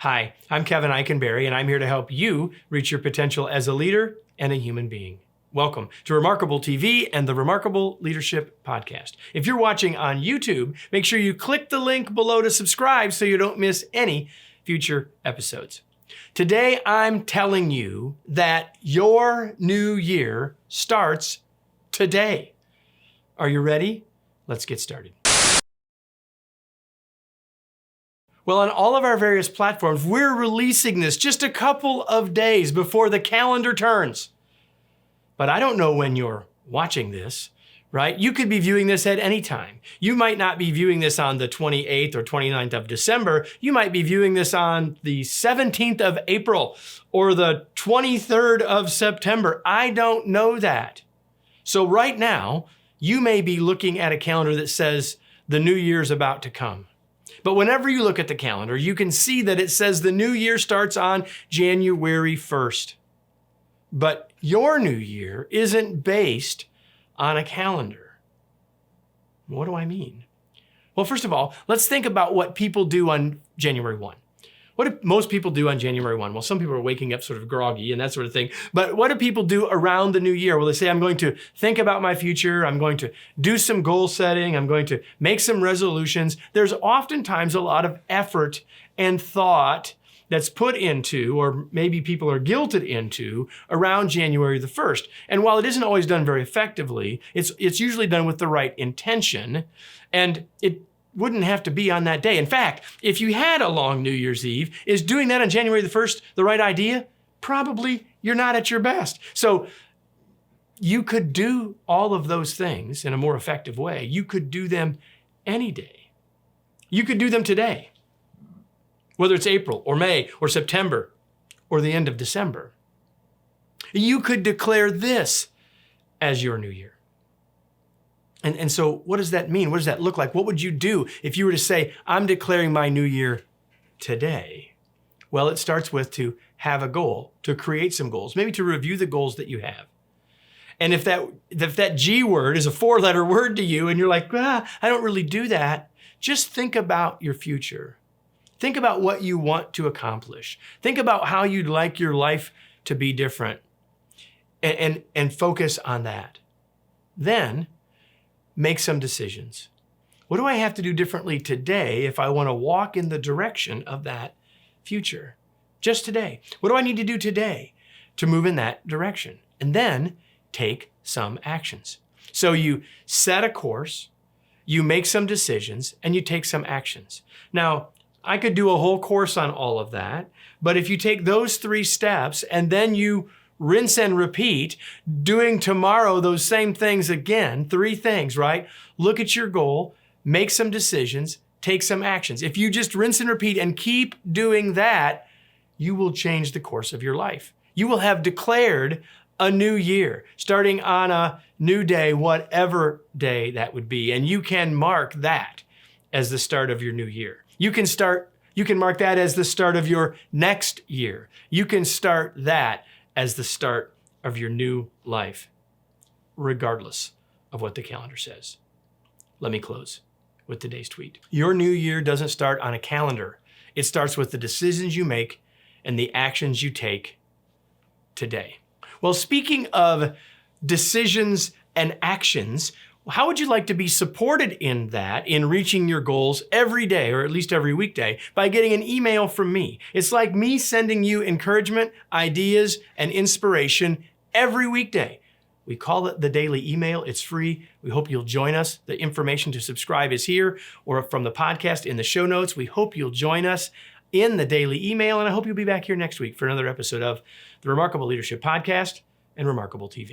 Hi, I'm Kevin Eikenberry, and I'm here to help you reach your potential as a leader and a human being. Welcome to Remarkable TV and the Remarkable Leadership Podcast. If you're watching on YouTube, make sure you click the link below to subscribe so you don't miss any future episodes. Today, I'm telling you that your new year starts today. Are you ready? Let's get started. Well, on all of our various platforms, we're releasing this just a couple of days before the calendar turns. But I don't know when you're watching this, right? You could be viewing this at any time. You might not be viewing this on the 28th or 29th of December. You might be viewing this on the 17th of April or the 23rd of September. I don't know that. So right now, you may be looking at a calendar that says the new year's about to come. But whenever you look at the calendar, you can see that it says the new year starts on January 1st. But your new year isn't based on a calendar. What do I mean? Well, first of all, let's think about what people do on January 1. What do most people do on January 1? Well, some people are waking up sort of groggy and that sort of thing. But what do people do around the new year? Well, they say, I'm going to think about my future. I'm going to do some goal setting. I'm going to make some resolutions. There's oftentimes a lot of effort and thought that's put into, or maybe people are guilted into, around January the 1st. And while it isn't always done very effectively, it's usually done with the right intention. And it wouldn't have to be on that day. In fact, if you had a long New Year's Eve, is doing that on January the 1st the right idea? Probably you're not at your best. So you could do all of those things in a more effective way. You could do them any day. You could do them today, whether it's April or May or September or the end of December. You could declare this as your new year. And so what does that mean? What does that look like? What would you do if you were to say, I'm declaring my new year today? Well, it starts with to have a goal, to create some goals, maybe to review the goals that you have. And if that G word is a 4-letter word to you and you're like, I don't really do that, just think about your future. Think about what you want to accomplish. Think about how you'd like your life to be different and focus on that. Then make some decisions. What do I have to do differently today if I want to walk in the direction of that future? Just today. What do I need to do today to move in that direction? And then take some actions. So you set a course, you make some decisions, and you take some actions. Now, I could do a whole course on all of that, but if you take those 3 steps and then you rinse and repeat, doing tomorrow those same things again, 3 things, right? Look at your goal, make some decisions, take some actions. If you just rinse and repeat and keep doing that, you will change the course of your life. You will have declared a new year, starting on a new day, whatever day that would be. And you can mark that as the start of your new year. You can mark that as the start of your next year. You can start that as the start of your new life, regardless of what the calendar says. Let me close with today's tweet. Your new year doesn't start on a calendar. It starts with the decisions you make and the actions you take today. Well, speaking of decisions and actions, how would you like to be supported in that, in reaching your goals every day, or at least every weekday, by getting an email from me? It's like me sending you encouragement, ideas, and inspiration every weekday. We call it the daily email. It's free. We hope you'll join us. The information to subscribe is here, or from the podcast in the show notes. We hope you'll join us in the daily email, and I hope you'll be back here next week for another episode of the Remarkable Leadership Podcast and Remarkable TV.